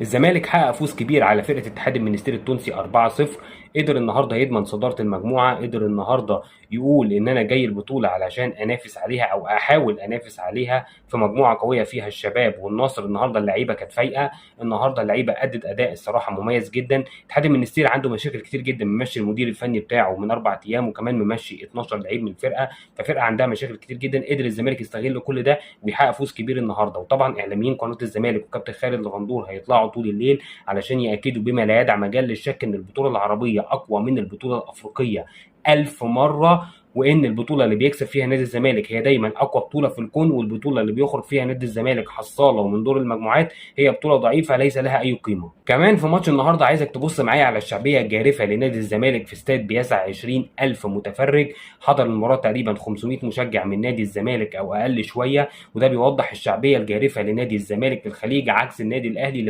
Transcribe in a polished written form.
الزمالك حقق فوز كبير على فرقه اتحاد المنستير التونسي 4-0. قدر النهارده يضمن صداره المجموعه، قدر النهارده يقول ان انا جاي البطوله علشان انافس عليها او احاول انافس عليها في مجموعه قويه فيها الشباب والنصر. النهارده اللعيبه كانت فايقه، النهارده اللعيبه ادت اداء الصراحه مميز جدا. اتحاد المنستير عنده مشاكل كتير جدا، ممشي المدير الفني بتاعه من 4 ايام، وكمان ممشي 12 لعيب من الفرقه، ففرقه عندها مشاكل كتير جدا. قدر الزمالك يستغل كل ده ويحقق فوز كبير النهارده. وطبعا اعلاميين قناه الزمالك وكابتن خالد الغندور هيطلعوا طول الليل علشان ياكدوا بما لا يدع مجال للشك ان البطوله العربيه اقوى من البطوله الافريقيه 1000 مره، وان البطوله اللي بيكسب فيها نادي الزمالك هي دايما اقوى بطوله في الكون، والبطوله اللي بيخرج فيها نادي الزمالك حصاله ومن دور المجموعات هي بطوله ضعيفه ليس لها اي قيمه. كمان في ماتش النهارده عايزك تبص معايا على الشعبيه الجارفه لنادي الزمالك في استاد بيسع 20000 متفرج. حضر المباراه تقريبا 500 مشجع من نادي الزمالك او اقل شويه، وده بيوضح الشعبيه الجارفه لنادي الزمالك في الخليج عكس النادي الاهلي اللي